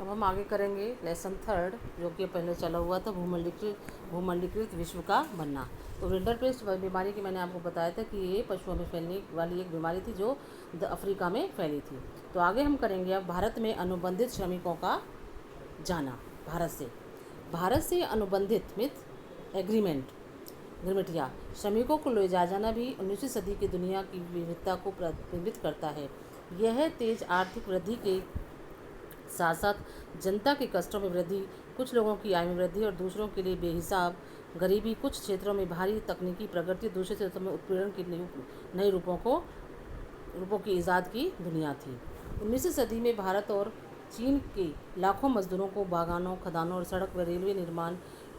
अब हम आगे करेंगे लेसन थर्ड, जो कि पहले चला हुआ था, भूमंडलीकृत विश्व का बनना। तो रिंडरपेस्ट बीमारी की मैंने आपको बताया था कि ये पशुओं में फैलने वाली एक बीमारी थी जो अफ्रीका में फैली थी। तो आगे हम करेंगे अब भारत में अनुबंधित श्रमिकों का जाना। भारत से अनुबंधित मिथ एग्रीमेंट या श्रमिकों को ले जाना भी 19वीं सदी की दुनिया की विविधता को प्रतिबिंबित करता है। यह तेज आर्थिक वृद्धि के साथ साथ जनता के कष्टों में वृद्धि, कुछ लोगों की आय में वृद्धि और दूसरों के लिए बेहिसाब गरीबी, कुछ क्षेत्रों में भारी तकनीकी प्रगति, दूसरे क्षेत्रों में उत्पीड़न के नए रूपों की ईजाद की दुनिया थी। 19वीं सदी में भारत और चीन के लाखों मजदूरों को बागानों, खदानों और सड़क व रेलवे निर्माण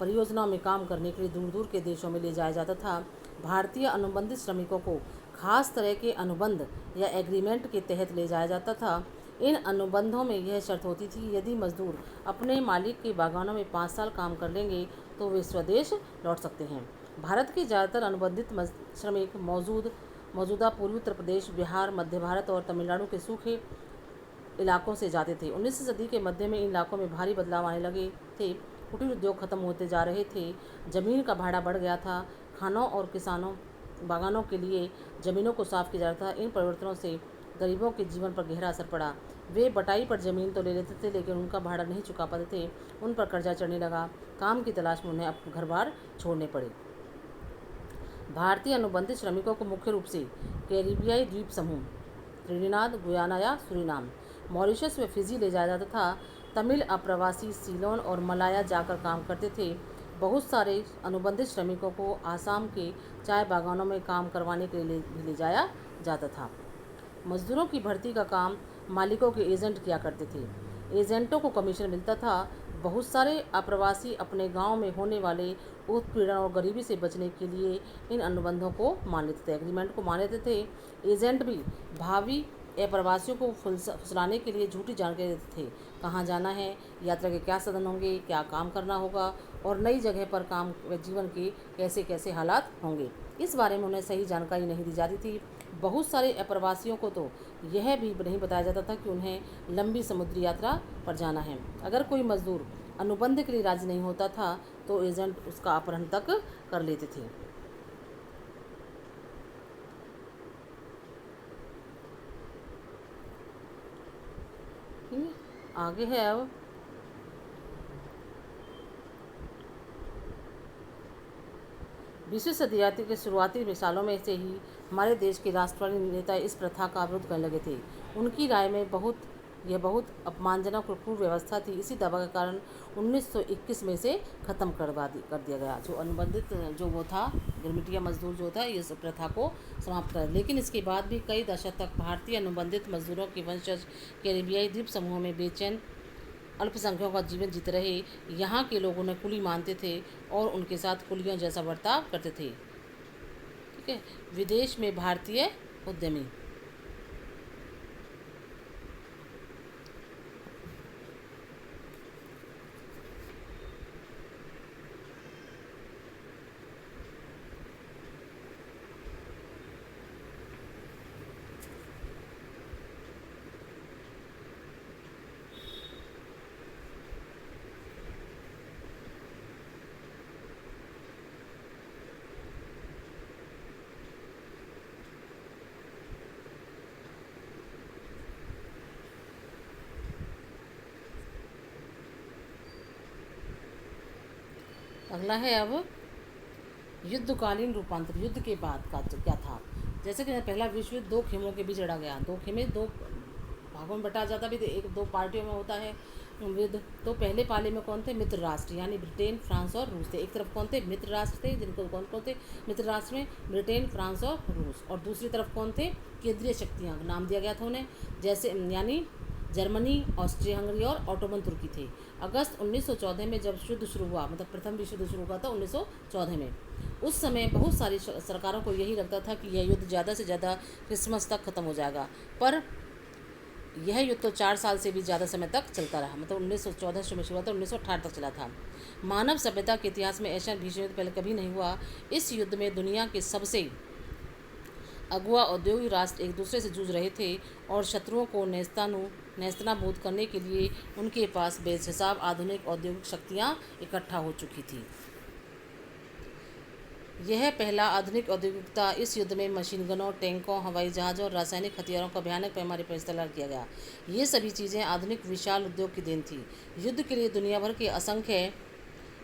परियोजनाओं में काम करने के लिए दूर दूर के देशों में ले जाया जाता था। भारतीय अनुबंधित श्रमिकों को खास तरह के अनुबंध या एग्रीमेंट के तहत ले जाया जाता था। इन अनुबंधों में यह शर्त होती थी, यदि मजदूर अपने मालिक के बागानों में 5 साल काम कर लेंगे तो वे स्वदेश लौट सकते हैं। भारत के ज़्यादातर अनुबंधित श्रमिक मौजूदा पूर्वी उत्तर प्रदेश, बिहार, मध्य भारत और तमिलनाडु के सूखे इलाकों से जाते थे। 19वीं सदी के मध्य में इन इलाकों में भारी बदलाव आने लगे थे। कुटीर उद्योग खत्म होते जा रहे थे, जमीन का भाड़ा बढ़ गया था, खानों और बागानों के लिए ज़मीनों को साफ किया जाता था। इन परिवर्तनों से गरीबों के जीवन पर गहरा असर पड़ा। वे बटाई पर ज़मीन तो ले लेते थे लेकिन उनका भाड़ा नहीं चुका पाते थे, उन पर कर्जा चढ़ने लगा। काम की तलाश में उन्हें अपने घर बार छोड़ने पड़े। भारतीय अनुबंधित श्रमिकों को मुख्य रूप से कैरिबियाई द्वीप समूह, त्रिनिदाद, गुयाना या सूरीनाम, मॉरिशस व फिजी ले जाया जाता था। तमिल अप्रवासी सीलोन और मलाया जाकर काम करते थे। बहुत सारे अनुबंधित श्रमिकों को आसाम के चाय बागानों में काम करवाने के लिए भी ले जाया जाता था। मजदूरों की भर्ती का काम मालिकों के एजेंट किया करते थे। एजेंटों को कमीशन मिलता था। बहुत सारे अप्रवासी अपने गांव में होने वाले उत्पीड़न और गरीबी से बचने के लिए इन अनुबंधों को मान लेते थे, एग्रीमेंट को मान लेते थे। एजेंट भी भावी अप्रवासियों को फुसलाने के लिए झूठी जानकारी देते थे, कहाँ जाना है, यात्रा के क्या साधन होंगे, क्या काम करना होगा और नई जगह पर काम व जीवन के कैसे कैसे हालात होंगे। इस बारे में उन्हें सही जानकारी नहीं दी जाती थी। बहुत सारे अप्रवासियों को तो यह भी नहीं बताया जाता था कि उन्हें लंबी समुद्री यात्रा पर जाना है। अगर कोई मजदूर अनुबंध के लिए राजी नहीं होता था तो एजेंट उसका अपहरण तक कर लेते थे। आगे है अब बीसवीं सदी के शुरुआती सालों में से ही हमारे देश के राष्ट्रवादी नेता इस प्रथा का विरोध करने लगे थे। उनकी राय में यह बहुत अपमानजनक और क्रूर व्यवस्था थी। इसी दबाव के कारण 1921 में से ख़त्म कर दिया गया। जो अनुबंधित जो वो था गिरमिटिया मजदूर जो था, इस प्रथा को समाप्त कर। लेकिन इसके बाद भी कई दशक तक भारतीय अनुबंधित मजदूरों के वंशज कैरिबियाई द्वीप समूहों में बेचैन अल्पसंख्यकों का जीवन जीते रहे। यहाँ के लोग उन्हें कुली मानते थे और उनके साथ कुलियों जैसा बर्ताव करते थे। ठीक है। विदेश में भारतीय उद्यमी। अगला है अब युद्धकालीन रूपांतर। युद्ध के बाद का क्या था। जैसे कि पहला विश्व युद्ध 2 खेमों के बीच लड़ा गया। 2 खेमे 2 भागों में बटा जाता भी, एक 2 पार्टियों में होता है युद्ध। तो पहले पाले में कौन थे? मित्र राष्ट्र यानी ब्रिटेन, फ्रांस और रूस थे। एक तरफ कौन थे? मित्र राष्ट्र थे, जिनको कौन थे मित्र राष्ट्र में? ब्रिटेन, फ्रांस और रूस। और दूसरी तरफ कौन थे? केंद्रीय शक्तियाँ, नाम दिया गया था उन्हें, जैसे यानी जर्मनी, ऑस्ट्रिया हंगरी और ऑटोमन तुर्की थे। अगस्त 1914 में जब युद्ध शुरू हुआ, मतलब प्रथम विश्व युद्ध शुरू हुआ था 1914 में, उस समय बहुत सारी सरकारों को यही लगता था कि यह युद्ध ज़्यादा से ज़्यादा क्रिसमस तक ख़त्म हो जाएगा। पर यह युद्ध तो 4 साल से भी ज़्यादा समय तक चलता रहा। मतलब 1914 में शुरू हुआ था, 1918 तक चला था। मानव सभ्यता के इतिहास में ऐसा भीषण युद्ध पहले कभी नहीं हुआ। इस युद्ध में दुनिया के सबसे अगुआ औद्योगिक राष्ट्र एक दूसरे से जूझ रहे थे और शत्रुओं को नेस्तनाबूद करने के लिए उनके पास बेहिसाब आधुनिक औद्योगिक शक्तियाँ इकट्ठा हो चुकी थी। यह पहला आधुनिक औद्योगिकता इस युद्ध में मशीन गनों, टैंकों, हवाई जहाज़ों और रासायनिक हथियारों का भयानक पैमाने पर इस्तेमाल किया गया। ये सभी चीज़ें आधुनिक विशाल उद्योग की देन थी। युद्ध के लिए दुनिया भर के असंख्य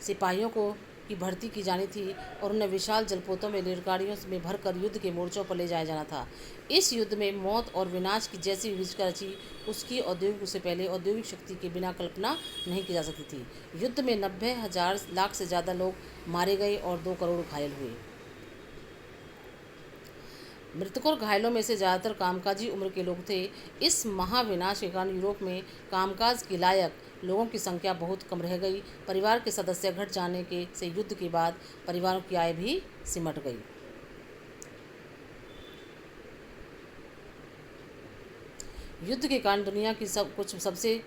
सिपाहियों को की भर्ती की जानी थी और उन्हें विशाल जलपोतों में रेलगाड़ियों में भरकर युद्ध के मोर्चों पर ले जाया जाना था। इस युद्ध में मौत और विनाश की जैसी विभीषिका रची, उसकी औद्योगिक से पहले औद्योगिक शक्ति के बिना कल्पना नहीं की जा सकती थी। युद्ध में 90,000 लाख से ज़्यादा लोग मारे गए और 2 करोड़ घायल हुए। मृतकों और घायलों में से ज़्यादातर कामकाजी उम्र के लोग थे। इस महाविनाश के कारण यूरोप में कामकाज के लायक लोगों की संख्या बहुत कम रह गई। परिवार के सदस्य घट जाने से युद्ध के बाद परिवारों की आय भी सिमट गई। युद्ध के कारण दुनिया की सबसे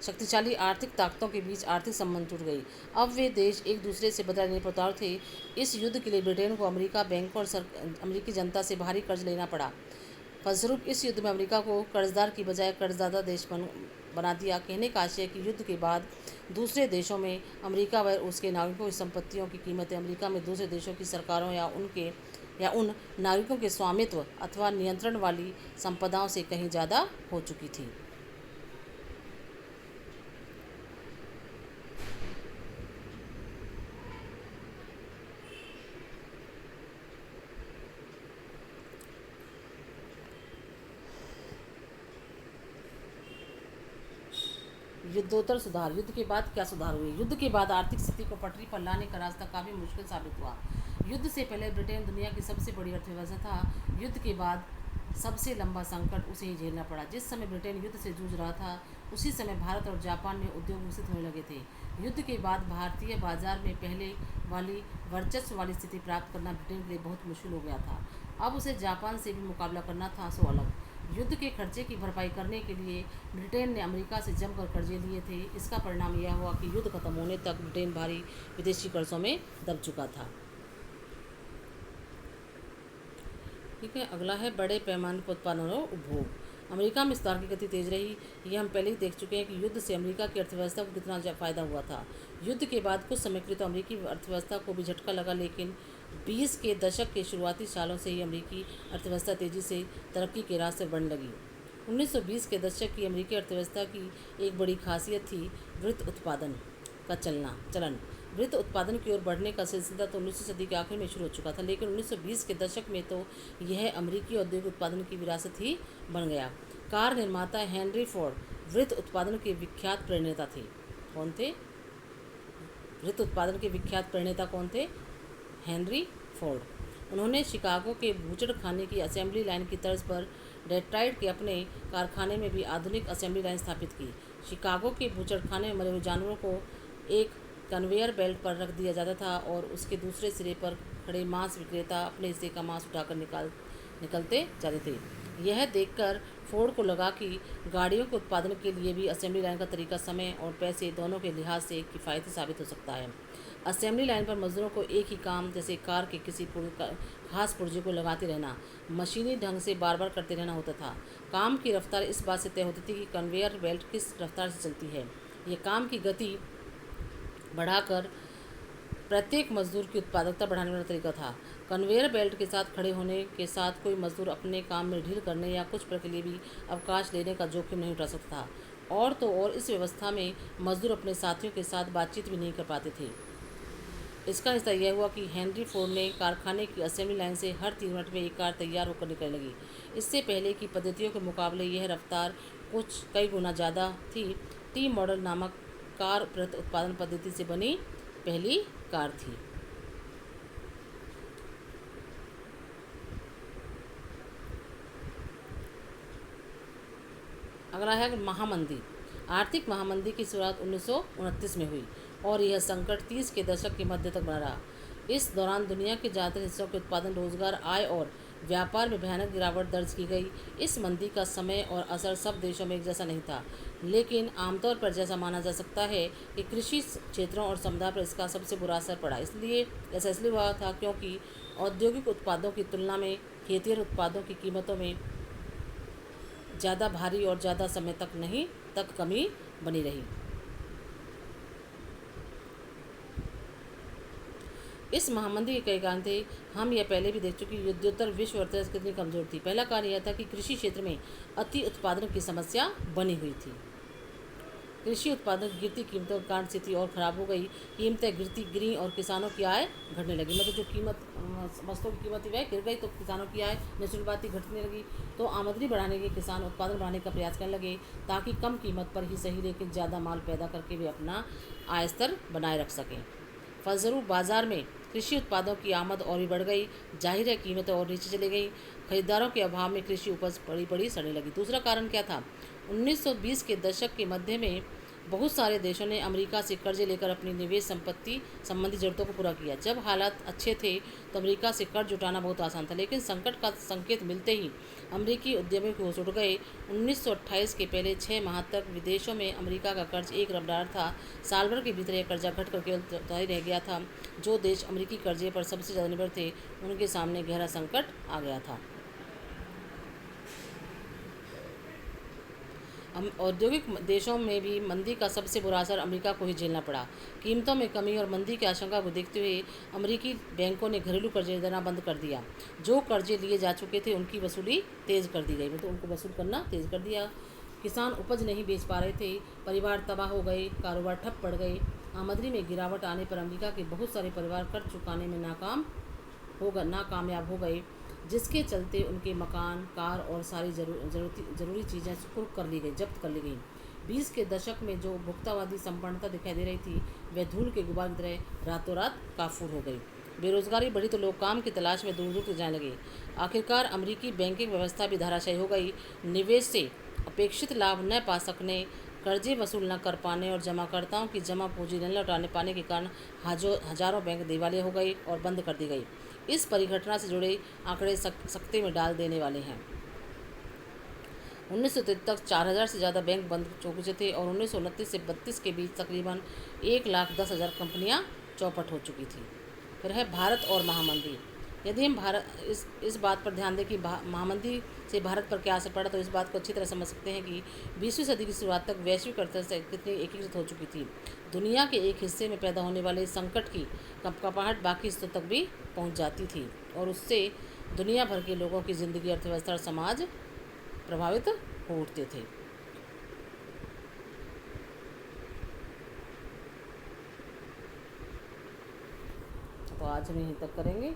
शक्तिशाली आर्थिक ताकतों के बीच आर्थिक संबंध टूट गई। अब वे देश एक दूसरे से बदला लेने पर उतारू थे। इस युद्ध के लिए ब्रिटेन को अमेरिका बैंकों और अमेरिकी जनता से भारी कर्ज लेना पड़ा। फलस्वरूप इस युद्ध में अमेरिका को कर्जदार की बजाय कर्जदाता देश बना दिया। कहने का आशय है कि युद्ध के बाद दूसरे देशों में अमेरिका व उसके नागरिकों की संपत्तियों की कीमतें अमेरिका में दूसरे देशों की सरकारों या उन नागरिकों के स्वामित्व अथवा नियंत्रण वाली संपदाओं से कहीं ज़्यादा हो चुकी थी। युद्धोत्तर सुधार। युद्ध के बाद क्या सुधार हुए? युद्ध के बाद आर्थिक स्थिति को पटरी पर लाने का रास्ता काफ़ी मुश्किल साबित हुआ। युद्ध से पहले ब्रिटेन दुनिया की सबसे बड़ी अर्थव्यवस्था था। युद्ध के बाद सबसे लंबा संकट उसे ही झेलना पड़ा। जिस समय ब्रिटेन युद्ध से जूझ रहा था, उसी समय भारत और जापान में उद्योग विकसित होने लगे थे। युद्ध के बाद भारतीय बाजार में पहले वाली वर्चस्व वाली स्थिति प्राप्त करना ब्रिटेन के लिए बहुत मुश्किल हो गया था। अब उसे जापान से भी मुकाबला करना था, सो अलग। युद्ध के खर्चे की भरपाई करने के लिए ब्रिटेन ने अमेरिका से जमकर कर्जे लिए थे। इसका परिणाम यह हुआ कि युद्ध खत्म होने तक ब्रिटेन भारी विदेशी कर्जों में दब चुका था। ठीक है, अगला है बड़े पैमाने पर उत्पादन और उपभोग। अमेरिका में सुधार की गति तेज रही। ये हम पहले ही देख चुके हैं कि युद्ध से अमेरिका की अर्थव्यवस्था को कितना फ़ायदा हुआ था। युद्ध के बाद कुछ समय के लिए तो अमेरिकी अर्थव्यवस्था को भी झटका लगा, लेकिन 20 के दशक के शुरुआती सालों से ही अमेरिकी अर्थव्यवस्था तेज़ी से तरक्की के रास्ते पर बढ़ने लगी। 1920 के दशक की अमेरिकी अर्थव्यवस्था की एक बड़ी खासियत थी वृत्त उत्पादन का चलन। वृत्त उत्पादन की ओर बढ़ने का सिलसिला तो 19वीं सदी के आखिर में शुरू हो चुका था, लेकिन 1920 के दशक में तो यह अमेरिकी औद्योगिक उत्पादन की विरासत ही बन गया। कार निर्माता हेनरी फोर्ड वृत्त उत्पादन के विख्यात प्रणेता थे। कौन थे? वृत्त उत्पादन के विख्यात प्रणेता कौन थे? Henry Ford. उन्होंने शिकागो के बूचड़खाने की असेंबली लाइन की तर्ज पर डेट्रॉइट के अपने कारखाने में भी आधुनिक असेंबली लाइन स्थापित की। शिकागो के बूचड़खाने में मरे हुए जानवरों को एक कन्वेयर बेल्ट पर रख दिया जाता था और उसके दूसरे सिरे पर खड़े मांस विक्रेता अपने हिस्से का मांस उठाकर निकलते जाते थे। यह देखकर फोर्ड को लगा कि गाड़ियों के उत्पादन के लिए भी असेंबली लाइन का तरीका समय और पैसे दोनों के लिहाज से किफ़ायती साबित हो सकता है। असेंबली लाइन पर मजदूरों को एक ही काम, जैसे कार के किसी खास पुर्जे को लगाते रहना, मशीनी ढंग से बार बार करते रहना होता था। काम की रफ्तार इस बात से तय होती थी कि कन्वेयर बेल्ट किस रफ्तार से चलती है। ये काम की गति बढ़ाकर प्रत्येक मजदूर की उत्पादकता बढ़ाने वाला तरीका था। कन्वेयर बेल्ट के साथ खड़े होने के साथ कोई मजदूर अपने काम में ढील करने या कुछ पल के लिए भी अवकाश लेने का जोखिम नहीं उठा सकता था। और तो और इस व्यवस्था में मजदूर अपने साथियों के साथ बातचीत भी नहीं कर पाते थे। इसका नतीजा यह हुआ कि हेनरी फोर्ड ने कारखाने की असेंबली लाइन से हर 3 मिनट में एक कार तैयार होकर निकलने लगी। इससे पहले की पद्धतियों के मुकाबले यह रफ्तार कई गुना ज़्यादा थी। टी मॉडल नामक कार वृत्त उत्पादन पद्धति से बनी पहली कार थी। अगला है महामंदी। आर्थिक महामंदी की शुरुआत 1929 में हुई और यह संकट 30 के दशक के मध्य तक बना रहा। इस दौरान दुनिया के ज़्यादातर हिस्सों के उत्पादन, रोजगार, आय और व्यापार में भयानक गिरावट दर्ज की गई। इस मंदी का समय और असर सब देशों में एक जैसा नहीं था, लेकिन आमतौर पर जैसा माना जा सकता है कि कृषि क्षेत्रों और समुदाय पर इसका सबसे बुरा असर पड़ा। ऐसा इसलिए हुआ था क्योंकि औद्योगिक उत्पादों की तुलना में खेतिहर उत्पादों की कीमतों में ज़्यादा भारी और ज़्यादा समय तक कमी बनी रही। इस महामंदी के कई कारण थे। हम यह पहले भी देख चुके कि युद्धोत्तर विश्व अर्थव्यवस्था कितनी कमज़ोर थी। पहला कारण यह था कि कृषि क्षेत्र में अति उत्पादन की समस्या बनी हुई थी। कृषि उत्पादन की गिरती कीमतों के कारण स्थिति और ख़राब हो गई। कीमतें गिरी और किसानों की आय घटने लगी। मतलब जो वस्तुओं की कीमत थी वह गिर गई तो किसानों की आय नेचुरल बात ही घटने लगी। तो आमदनी बढ़ाने के किसान उत्पादन बढ़ाने का प्रयास करने लगे ताकि कम कीमत पर ही सही लेकिन ज़्यादा माल पैदा करके वे अपना आय स्तर बनाए रख सकें। फलस्वरूप बाजार में कृषि उत्पादों की आमद और भी बढ़ गई। जाहिर है कीमतें और नीचे चली गई। खरीदारों के अभाव में कृषि उपज बड़ी सड़ने लगी। दूसरा कारण क्या था? 1920 के दशक के मध्य में बहुत सारे देशों ने अमेरिका से कर्जे लेकर अपनी निवेश संपत्ति संबंधी जरूरतों को पूरा किया। जब हालात अच्छे थे तो अमेरिका से कर्ज जुटाना बहुत आसान था, लेकिन संकट का संकेत मिलते ही अमेरिकी उद्यमी होश उड़ गए। 1928 के पहले 6 माह तक विदेशों में अमेरिका का कर्ज $1 था। साल भर के भीतर यह कर्जा घट कर केवल तय रह गया था। जो देश अमेरिकी कर्जे पर सबसे ज़्यादा निर्भर थे उनके सामने गहरा संकट आ गया था। औद्योगिक देशों में भी मंदी का सबसे बुरा असर अमेरिका को ही झेलना पड़ा। कीमतों में कमी और मंदी की आशंका को देखते हुए अमेरिकी बैंकों ने घरेलू कर्जे देना बंद कर दिया। जो कर्जे लिए जा चुके थे उनकी वसूली तेज़ कर दी गई, मतलब उनको वसूल करना तेज़ कर दिया। किसान उपज नहीं बेच पा रहे थे, परिवार तबाह हो गए, कारोबार ठप पड़ गए। आमदनी में गिरावट आने पर अमेरिका के बहुत सारे परिवार कर्ज चुकाने में नाकामयाब हो गए, जिसके चलते उनके मकान, कार और सारी ज़रूरी चीज़ें जब्त कर ली गई। 20 के दशक में जो भुक्तावादी संपन्नता दिखाई दे रही थी वह धूल के गुबार की तरह रातों रात काफूर हो गई। बेरोजगारी बढ़ी तो लोग काम की तलाश में दूर दूर तक जाने लगे। आखिरकार अमेरिकी बैंकिंग व्यवस्था भी धराशायी हो गई। निवेश से अपेक्षित लाभ न पा सकने, कर्जे वसूल न कर पाने और जमाकर्ताओं की जमा पूंजी न लौटाने पाने के कारण हजारों बैंक दिवालिया हो गई और बंद कर दी गई। इस परिघटना से जुड़े आंकड़े सख्ते में डाल देने वाले हैं। 1973 तक 4000 से ज़्यादा बैंक बंद हो चुके थे और 1929 से 32 के बीच तकरीबन 1,10,000 कंपनियां चौपट हो चुकी थी। फिर है भारत और महामंदी। यदि हम इस बात पर ध्यान दें कि महामंदी से भारत पर क्या असर पड़ा तो इस बात को अच्छी तरह समझ सकते हैं कि 20वीं सदी की शुरुआत तक वैश्विक अर्थव्यवस्था कितनी एकीकृत हो चुकी थी। दुनिया के एक हिस्से में पैदा होने वाले संकट की कपकपाहट बाकी हिस्सों तक भी पहुंच जाती थी और उससे दुनिया भर के लोगों की ज़िंदगी, अर्थव्यवस्था और समाज प्रभावित हो उठते थे। तो आज हम यहीं तक करेंगे।